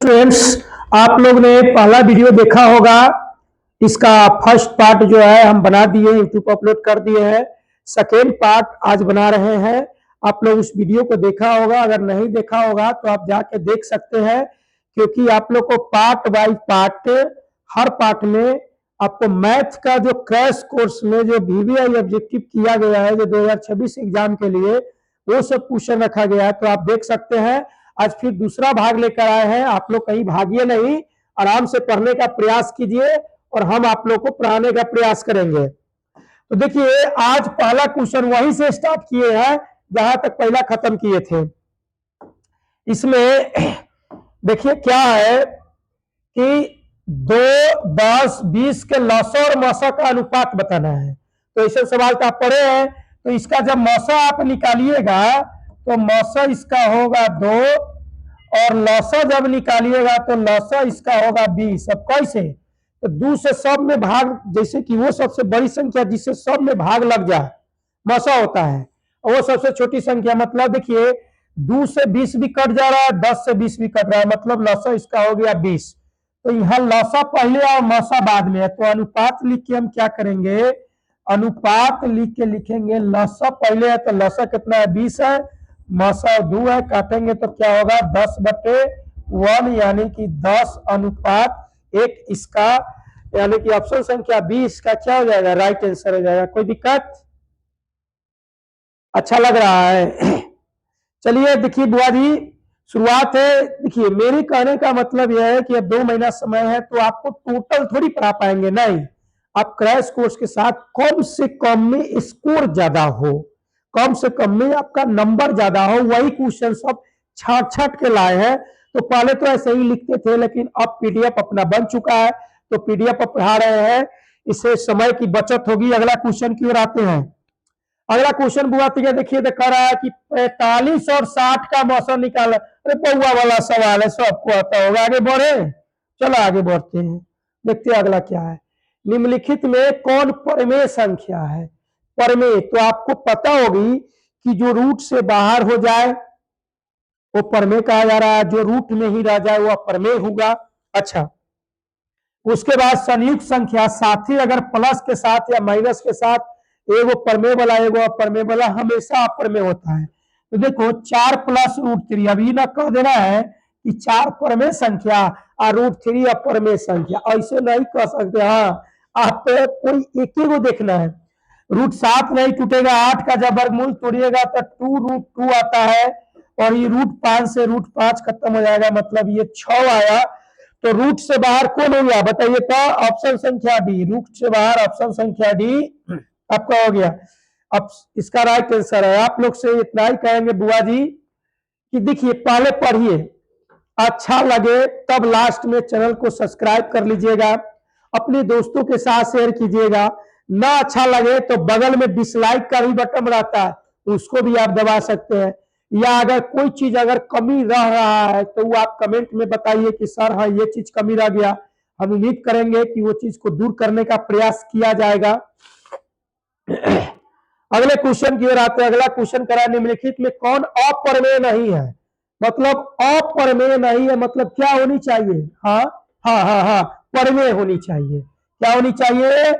Friends, आप लोग ने पहला वीडियो देखा होगा। इसका फर्स्ट पार्ट जो है हम बना दिए, यूट्यूब पर अपलोड कर दिए हैं। सेकेंड पार्ट आज बना रहे हैं। आप लोग उस वीडियो को देखा होगा, अगर नहीं देखा होगा तो आप जाके देख सकते हैं, क्योंकि आप लोग को part by part her part में आपको मैथ का जो क्रैश कोर्स में जो वीवीआई ऑब्जेक्टिव किया गया है जो 2026 एग्जाम के लिए, वो सब क्वेश्चन रखा गया है, तो आप देख सकते हैं। आज फिर दूसरा भाग लेकर आए हैं। आप लोग कहीं भागिए नहीं, आराम से पढ़ने का प्रयास कीजिए और हम आप लोग को पढ़ाने का प्रयास करेंगे। तो देखिए, आज पहला क्वेश्चन वहीं से स्टार्ट किए हैं जहां तक पहला खत्म किए थे। इसमें देखिए क्या है कि 2, 10, 20 के लौसा और मौसा का अनुपात बताना है। तो ऐसे सवाल का आप पढ़े हैं, तो इसका जब मौसा आप निकालिएगा तो मौसा इसका होगा 2 और लौसा जब निकालिएगा तो लौसा इसका होगा 20। अब कैसे? तो 2 से सब में भाग, जैसे कि वो सबसे बड़ी संख्या जिससे सब में भाग लग जाए मौसा होता है, और वो सबसे छोटी संख्या। मतलब देखिए 2 से 20 भी कट जा रहा है, 10 से 20 भी कट रहा है, मतलब लौसा इसका हो गया 20। तो यहाँ लौसा पहले और मौसा बाद में है, तो अनुपात लिख के हम क्या करेंगे, अनुपात लिख के लिखेंगे लौसा पहले है तो लौसा कितना है 20 है, मौसा 2 है, काटेंगे तो क्या होगा 10/1, यानी कि 10 अनुपात 1 इसका, यानी कि ऑप्शन संख्या 20 का क्या हो जाएगा, राइट आंसर हो जाएगा। कोई दिक्कत? अच्छा लग रहा है? चलिए देखिए बुआ जी, शुरुआत है। देखिए मेरे कहने का मतलब यह है कि अब 2 महीना समय है, तो आपको टोटल थोड़ी पढ़ा पाएंगे, नहीं। आप क्रैश कोर्स के साथ कम से कम में स्कोर ज्यादा हो, कम से कम में आपका नंबर ज्यादा हो, वही क्वेश्चन सब छाट छाट के लाए हैं। तो पहले तो ऐसे ही लिखते थे, लेकिन अब पीडीएफ अपना बन चुका है, तो पीडीएफ पर पढ़ा रहे हैं, इससे समय की बचत होगी। अगला क्वेश्चन की ओर आते हैं। अगला क्वेश्चन बुआ देखिए, कह रहा है कि 45 और 60 का मौसम निकाला। अरे पौवा वाला सवाल है, सबको आता होगा। आगे बढ़े, चलो आगे बढ़ते हैं, देखते हैं अगला क्या है। निम्नलिखित में कौन परमेय संख्या है? परमेय तो आपको पता होगी कि जो रूट से बाहर हो जाए वो परमेय कहा जा रहा है, जो रूट में ही रह जाए वो अपरमेय होगा। अच्छा, उसके बाद संयुक्त संख्या, साथ ही अगर प्लस के साथ या माइनस के साथ, एगो परमेय वाला एगो अपरमेय वाला, हमेशा अपरमेय होता है। तो देखो 4 + √3, अभी ना कह देना है कि 4 परमेय संख्या और √3 अपरमेय संख्या, ऐसे नहीं कह सकते। हाँ, आप कोई एक ही को देखना है। √7 नहीं टूटेगा, 8 का जब वर्गमूल तोड़िएगा तो 2√2 आता है, और ये √5 से √5 खत्म हो जाएगा, मतलब ये 6 आया। तो रूट से बाहर कौन हो गया बताइए? तो ऑप्शन संख्या डी, रूट से बाहर ऑप्शन संख्या डी आपका हो गया। अब इसका राइट आंसर है। आप लोग से इतना ही कहेंगे बुआ जी कि देखिए पहले पढ़िए, अच्छा लगे तब लास्ट में चैनल को सब्सक्राइब कर लीजिएगा, अपने दोस्तों के साथ शेयर कीजिएगा। ना अच्छा लगे तो बगल में डिसलाइक का भी बटन रहता है, उसको भी आप दबा सकते हैं। या अगर कोई चीज अगर कमी रह रहा है तो वो आप कमेंट में बताइए कि सर हाँ ये चीज कमी रह गया। हम उम्मीद करेंगे कि वो चीज को दूर करने का प्रयास किया जाएगा। अगले क्वेश्चन की ओर आते हैं। अगला क्वेश्चन करा, निम्नलिखित में कौन अपरमेय नहीं है? मतलब अपरमेय नहीं है मतलब क्या होनी चाहिए? हाँ हाँ हाँ हाँ, परमेय होनी चाहिए। क्या होनी चाहिए?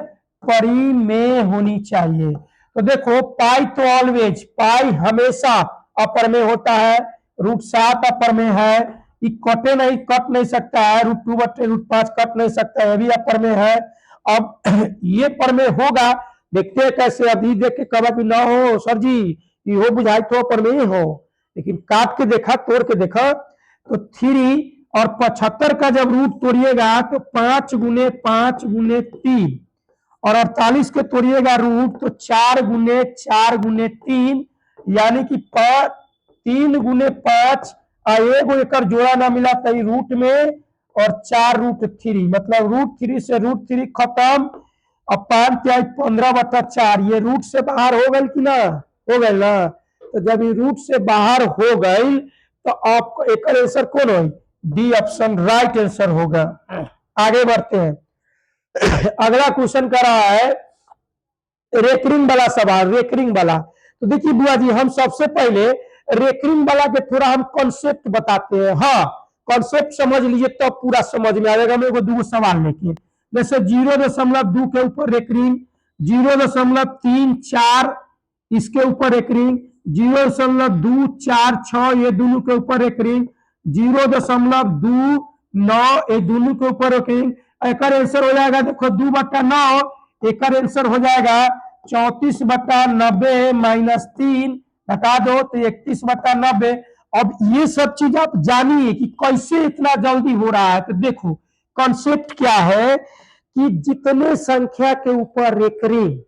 परिमेय होनी चाहिए। तो देखो पाई तो ऑलवेज, पाई हमेशा अपरमेय होता है। √7 अपरमेय है, ये कटे नहीं, कट नहीं सकता है। √2/√5 कट नहीं सकता है, ये भी अपरमेय है। अब ये परमेय होगा, देखते हैं कैसे। अभी देख के कहा कि ना हो सर जी, ये हो बुझाई तो परमेय हो, लेकिन काट के देखा, तोड़ के देखा, तो 3 और 75 का जब रूट तोड़िएगा तो 5 × 5 × 3, और 48 के तोड़िएगा रूट तो 4 × 4 × 3, यानी कि 3 × 5, एगो एकर जोड़ा ना मिला तो रूट में, और 4√3, मतलब √3 से √3 खत्म। अब 5×15/4, ये रूट से बाहर हो गई कि ना? हो गई ना? तो जब ये रूट से बाहर हो गई तो आपको एक आंसर कौन हो? डी ऑप्शन राइट आंसर होगा। आगे बढ़ते हैं। अगला क्वेश्चन कर रहा है रेकरिंग वाला सवाल, रेकरिंग वाला। तो देखिए बुआ जी, हम सबसे पहले रेकरिंग वाला के थोड़ा हम कॉन्सेप्ट बताते हैं। हाँ, कॉन्सेप्ट समझ लीजिए तब तो पूरा समझ में आ जाएगा। मेरे को दो सवाल लेके, जैसे 0.2 के ऊपर एक रिंग, 0.34 इसके ऊपर एक रिंग, 0.246 ये दोनों के ऊपर एक रिंग, 0.29 ये दोनों के ऊपर एक रिंग। एक आंसर हो जाएगा देखो 2/9, एक आंसर हो जाएगा 34/90 -3 हटा दो तो 31/90। अब ये सब चीज आप जानिए कि कैसे इतना जल्दी हो रहा है। तो देखो कॉन्सेप्ट क्या है कि जितने संख्या के ऊपर रेकरिंग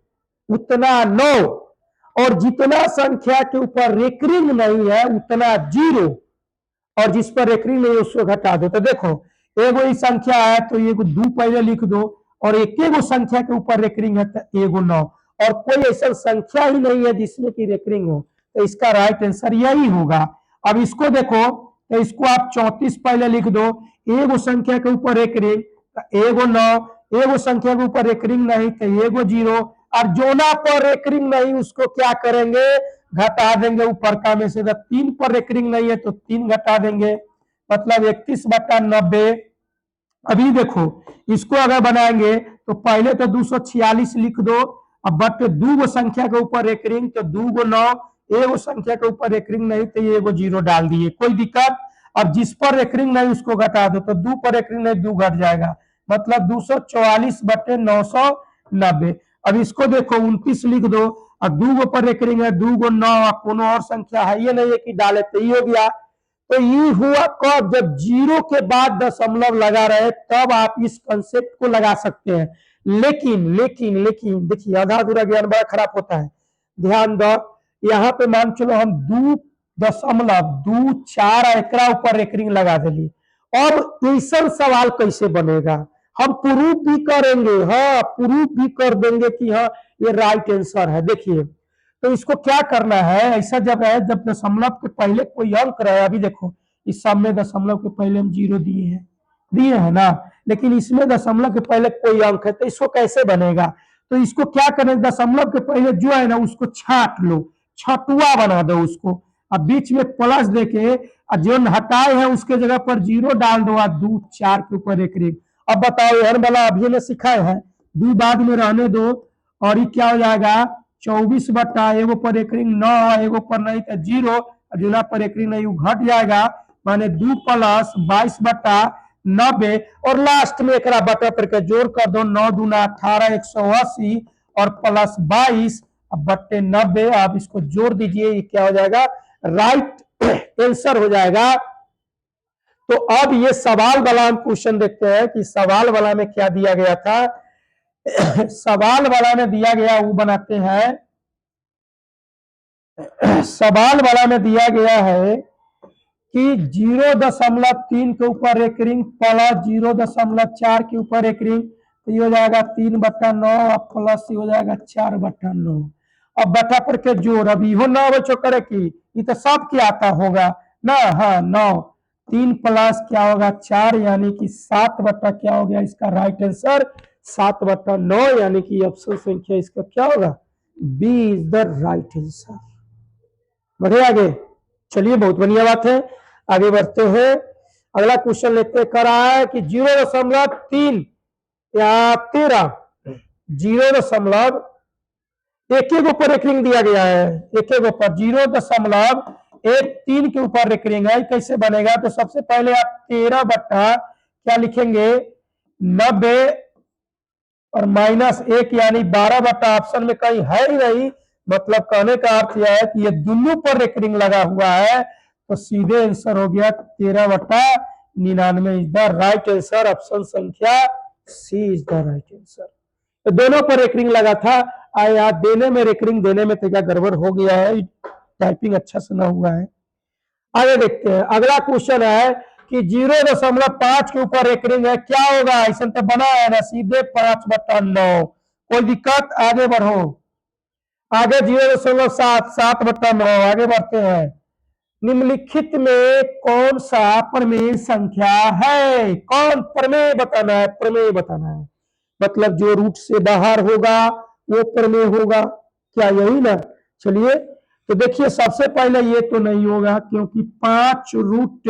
उतना 9, और जितना संख्या के ऊपर रेकरिंग नहीं है उतना 0, और जिस पर रेकरिंग नहीं है उसको घटा दो। तो देखो एगो ही संख्या है तो एगो 2 पहले लिख दो, और एक एगो संख्या के ऊपर रेकरिंग है तो एगो 9, और कोई ऐसा संख्या ही नहीं है जिसमें की रेकरिंग हो, तो इसका राइट आंसर यही होगा। अब इसको देखो तो इसको आप 34 पहले लिख दो, एगो संख्या के ऊपर एक रिंग तो एगो 9, एगो संख्या के ऊपर एक रिंग नहीं तो एगो 0, और जोना पर एक रिंग नहीं उसको क्या करेंगे घटा देंगे ऊपर का में से। 3 पर एक रिंग नहीं है तो 3 घटा देंगे, मतलब 31/90। अभी देखो इसको अगर बनाएंगे तो पहले तो 246 लिख दो, अब बट दो संख्या के ऊपर एक रिंग तो 2 9, एगो संख्या के ऊपर एक रिंग नहीं तो एगो 0 डाल दिए, कोई दिक्कत। अब जिस पर एक रिंग नहीं उसको घटा दो तो 2 पर एक रिंग नहीं 2 घट जाएगा, मतलब 244/990। अब इसको देखो 29 लिख दो, और 2 पर एक रिंग है 2 9, कोनो और संख्या है ये नहीं है कि डाले तो ये हो गया। तो ये हुआ कब, जब 0 के बाद दशमलव लगा रहे तब आप इस कंसेप्ट को लगा सकते हैं। लेकिन लेकिन लेकिन देखिए आधा अधूरा ज्ञान बड़ा खराब होता है। ध्यान दो, यहाँ पे मान चलो हम 2.24 एकरा ऊपर एक रिंग लगा देली। अब ऐसा सवाल कैसे बनेगा, हम प्रूफ भी करेंगे, हाँ प्रूफ भी कर देंगे कि हाँ ये राइट आंसर है। देखिए तो इसको क्या करना है, ऐसा जब है जब दशमलव के पहले कोई अंक रहे, अभी देखो इस सब में दशमलव के पहले हम 0 दिए हैं ना, लेकिन इसमें दशमलव के पहले कोई अंक है तो इसको कैसे बनेगा। तो इसको क्या करें, दशमलव के पहले जो है ना उसको छाट लो, छटुआ बना दो उसको, अब बीच में प्लस देके जो हटाए हैं उसके जगह पर 0 डाल दो, 2 4 के ऊपर एक रिंग। अब बताओ हर वाला अभी ने सिखाए हैं, 2 बाद में रहने दो, और ये क्या हो जाएगा 24 एगो पर एक रिंग 9, एगो पर नहीं तो 0, जुना पर एक रिंग नहीं घट जाएगा, माने 2 + 22/90, और लास्ट में एक बटा पर जोड़ कर दो, 9 दूना 18 180 और प्लस 22/90। आप इसको जोड़ दीजिए, ये क्या हो जाएगा राइट आंसर हो जाएगा। तो अब ये सवाल वाला हम क्वेश्चन देखते हैं कि सवाल वाला में क्या दिया गया था। सवाल वाला में दिया गया वो बनाते हैं, सवाल वाला में दिया गया है कि 0.3 के ऊपर एक रिंग प्लस 0.4 के ऊपर एक रिंग, तो ये हो जाएगा 3/9 प्लस ये हो जाएगा 4/9। अब बटा पर के जोड़, अब यो 9 बच्चों करे की ये तो सब क्या आता होगा ना, हाँ 9, 3 प्लस क्या होगा 4, यानी कि 7 बटा क्या हो गया इसका राइट आंसर 7/9, यानी कि ऑप्शन संख्या इसका क्या होगा B is the right answer. बढ़े आगे, चलिए बहुत बढ़िया बात है, आगे बढ़ते हैं। अगला क्वेश्चन लेते कर रहा है कि 0.3 या 13 0.1 एक ऊपर एक रिंग दिया गया है, एक ऊपर 0.13 के ऊपर एक रिंग है, कैसे बनेगा। तो सबसे पहले आप 13 बटा क्या लिखेंगे 90 और -1 यानी 12 ऑप्शन में कहीं है ही नहीं, मतलब कहने का अर्थ यह है कि ये दोनों पर एक रिंग लगा हुआ है, तो सीधे आंसर हो गया 13/99 is the right answer. Option संख्या सी इज द राइट आंसर। तो दोनों पर एक रिंग लगा था, आया देने में एक रिंग देने में तो क्या गड़बड़ हो गया है, टाइपिंग अच्छा से ना हुआ है। आगे देखते हैं, अगला क्वेश्चन है कि 0.5 के ऊपर एक रिंग है, क्या होगा ऐसा तो बना है ना, सीधे 5/9। कोई दिक्कत, आगे बढ़ो, आगे 0.7 7/9। आगे बढ़ते हैं, निम्नलिखित में कौन सा प्रमेय संख्या है, कौन प्रमेय बताना है, प्रमेय बताना है, मतलब जो रूट से बाहर होगा वो प्रमेय होगा, क्या यही ना। चलिए तो देखिए सबसे पहले ये तो नहीं होगा क्योंकि 5 रूट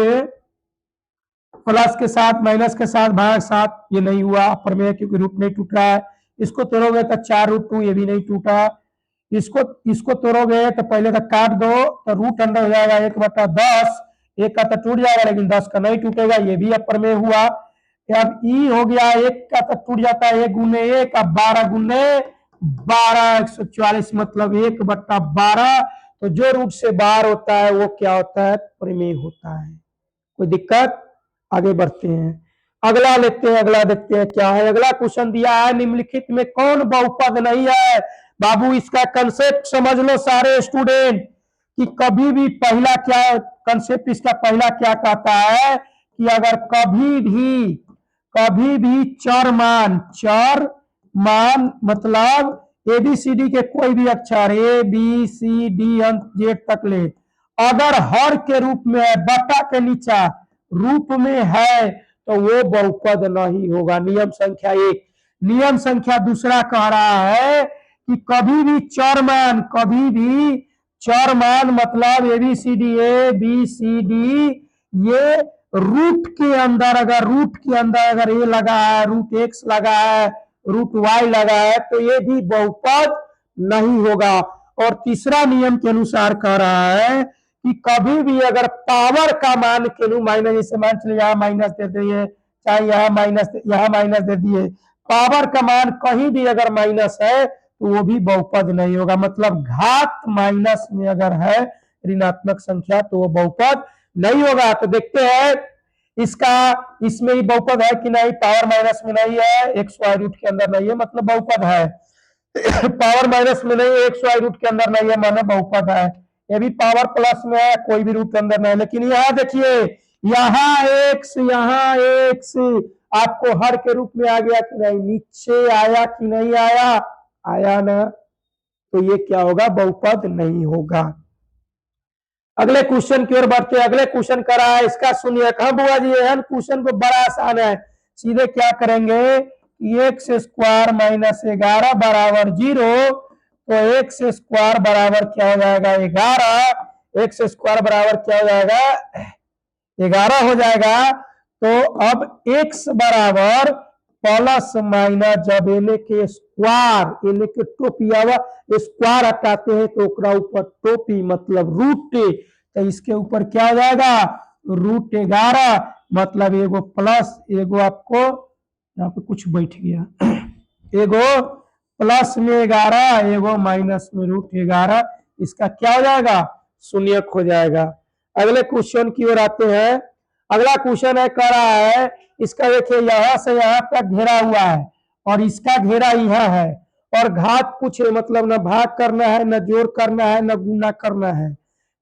प्लस के साथ माइनस के साथ भाग 7, ये नहीं हुआ अपर में क्योंकि रूट नहीं टूट रहा है। इसको तोड़ोगे तो 4√2, ये भी नहीं टूटा। इसको इसको तोड़ोगे तो पहले तो काट दो, तो रूट अंडर हो जाएगा 1/10, एक का तो टूट जाएगा लेकिन 10 का नहीं टूटेगा, ये भी अपर में हुआ। अब ई हो गया, एक का तो टूट जाता है 1 गुने 1, अब 12 गुने 12, 144 मतलब 1/12। तो जो रूट से बाहर होता है वो क्या होता है, परिमेय होता है। कोई दिक्कत? आगे बढ़ते हैं, अगला लेते हैं, अगला देखते हैं क्या है। अगला क्वेश्चन दिया है, निम्नलिखित में कौन बहुपद नहीं है। बाबू इसका कंसेप्ट समझ लो सारे स्टूडेंट, कि कभी भी पहला क्या कंसेप्ट, इसका पहला क्या कहता है कि अगर कभी भी चर मान मतलब ABCD के कोई भी अक्षर ABCD अंत जेड तक ले, अगर हर के रूप में है, बटा के नीचा रूप में है, तो वो बहुपद नहीं होगा। नियम संख्या 1। नियम संख्या दूसरा कह रहा है कि कभी भी चर मान मतलब ABCD ये रूट के अंदर अगर ए लगा है, रूट एक्स लगा है, रूट वाई लगा है, तो ये भी बहुपद नहीं होगा। और तीसरा नियम के अनुसार कह रहा है कि कभी भी अगर पावर का मान के माइनस, जैसे मान चलिए यहाँ माइनस दे दिए, चाहे यहाँ माइनस दे दिए, पावर का मान कहीं भी अगर माइनस है तो वो भी बहुपद नहीं होगा। मतलब घात माइनस में अगर है ऋणात्मक संख्या तो वो बहुपद नहीं होगा। तो देखते हैं इसमें ही बहुपद है कि नहीं। पावर माइनस में नहीं है, एक स्क्वायर रूट के अंदर नहीं है, मतलब बहुपद है। पावर माइनस में नहीं है, एक स्क्वायर रूट के अंदर नहीं है, माना बहुपद है। ये भी पावर प्लस में है, कोई भी रूट के अंदर नहीं है। लेकिन यहाँ देखिए, यहाँ एक्स आपको हर के रूप में आ गया कि नहीं, नीचे आया कि नहीं आया, आया ना, तो ये क्या होगा, बहुपद नहीं होगा। अगले क्वेश्चन की ओर बढ़ते हैं। अगले क्वेश्चन करा है, इसका सुनिए। कहा बुआ जी है क्वेश्चन को बड़ा आसान है, सीधे क्या करेंगे, एक्स स्क्वायर माइनस 11 बराबर 0, तो एक्स स्क्वायर बराबर क्या हो जाएगा 11, एक्स स्क्वायर बराबर क्या हो जाएगा 11 हो जाएगा। तो अब एक्स बराबर प्लस माइनस, जब एने के स्क्वायर, एने के टोपी स्क्वायर हटाते हैं तो ऊपर टोपी मतलब रूट, तो इसके ऊपर क्या हो जाएगा रूट 11, मतलब एगो प्लस एगो आपको यहाँ पे कुछ बैठ गया, एगो प्लस में 11 एगो माइनस में रूट 11, इसका क्या हो जाएगा शून्यक हो जाएगा। अगले क्वेश्चन की ओर आते हैं। अगला क्वेश्चन है, कह रहा है इसका देखिए यहां से यहां तक घेरा हुआ है और इसका घेरा यहां है, और घात पूछे मतलब न भाग करना है, न जोड़ करना है, न गुना करना है,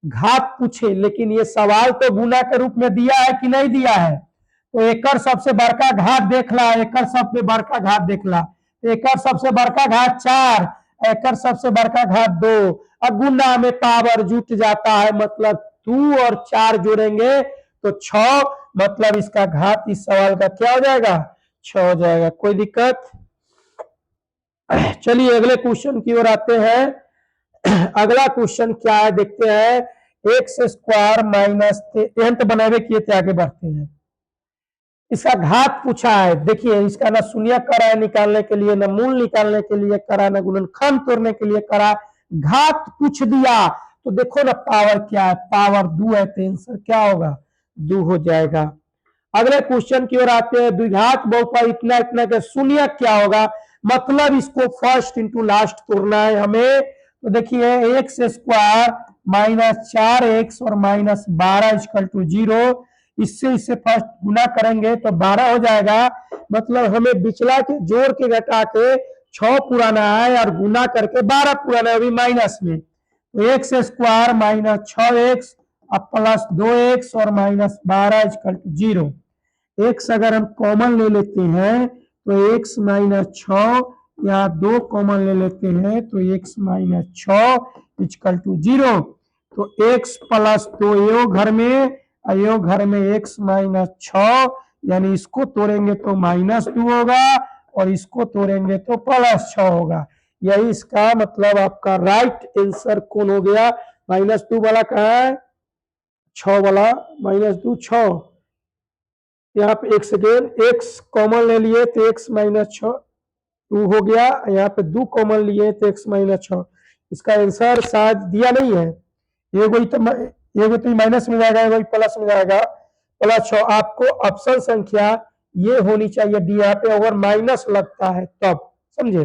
घात पूछे। लेकिन ये सवाल तो गुना के रूप में दिया है कि नहीं दिया है, तो एकर सबसे बड़का घात देख ला, एकर सबसे बड़का घात देख ला, एकर सबसे बड़का घात 4, एकर सबसे बड़का घात 2। अब गुना में पावर जुट जाता है, मतलब 2 और 4 जोड़ेंगे तो 6, मतलब इसका घात इस सवाल का क्या हो जाएगा 6 हो जाएगा। कोई दिक्कत? चलिए अगले क्वेश्चन की ओर आते हैं। अगला क्वेश्चन क्या है देखते हैं। एक्स स्क्वायर माइनस अंत बनावे किए थे, आगे बढ़ते हैं। इसका घात पूछा है, देखिए इसका ना शून्य करा है निकालने के लिए, ना मूल निकालने के लिए करा, ना गुणनखंड तोड़ने के लिए करा, घात पूछ दिया। तो देखो ना पावर क्या है, पावर 2 है, तो आंसर क्या होगा 2 हो जाएगा। अगले क्वेश्चन की ओर आते हैं। द्विघात बहुपद इतना इतना के शून्य क्या होगा, मतलब इसको फर्स्ट इंटू लास्ट तोड़ना है हमें। तो देखिए एक्स स्क्वायर माइनस 4x और माइनस 12 इक्वल टू 0, इससे फर्स्ट गुना करेंगे तो 12 हो जाएगा। मतलब हमें बिचला के जोड़ के घटा के 6 पुराना है और गुना करके 12 पुराना है, अभी माइनस में। तो एक्स स्क्वायर माइनस 6x अब प्लस 2x और माइनस 12 इक्वल टू 0। एक्स अगर हम कॉमन ले लेते हैं तो एक्स माइनस 6, यहाँ 2 कॉमन ले लेते हैं तो एक्स माइनस 6 इक्वल टू 0। तो एक्स प्लस 2 यो घर में, यो घर में एक्स माइनस 6, यानी इसको तोड़ेंगे तो माइनस 2 होगा और इसको तोड़ेंगे तो प्लस 6 होगा। यही इसका मतलब आपका राइट आंसर कौन हो गया, -2 वाला कहाँ है, 6 वाला -2 6 यहाँ पे एक सेकेंड, एक्स कॉमन ले लिए तो एक्स माइनस 6 2 हो गया, यहाँ पे 2 कॉमन लिए तो एक्स माइनस 6। इसका आंसर शायद दिया नहीं है, ये कोई माइनस में जाएगा, कोई प्लस में जाएगा, +6। आपको ऑप्शन संख्या ये होनी चाहिए डी, यहाँ पे अगर माइनस लगता है तब, समझे।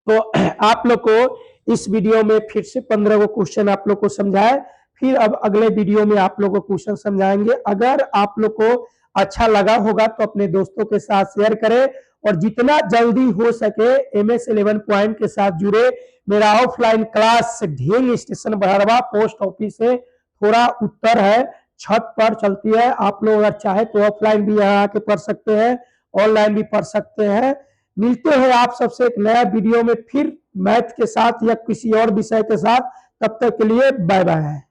तो आप लोग को इस वीडियो में फिर से 15 को क्वेश्चन आप लोग को समझाए, फिर अब अगले वीडियो में आप लोग को क्वेश्चन समझाएंगे। अगर आप लोग को अच्छा लगा होगा तो अपने दोस्तों के साथ शेयर करें, और जितना जल्दी हो सके MS 11 पॉइंट के साथ जुड़े। मेरा ऑफलाइन क्लास ढेंग स्टेशन बहरवा पोस्ट ऑफिस से थोड़ा उत्तर है, छत पर चलती है। आप लोग अगर चाहे तो ऑफलाइन भी यहाँ आके पढ़ सकते हैं, ऑनलाइन भी पढ़ सकते हैं। मिलते हैं आप सबसे एक नया वीडियो में फिर मैथ के साथ या किसी और विषय के साथ। तब तक के लिए बाय बाय।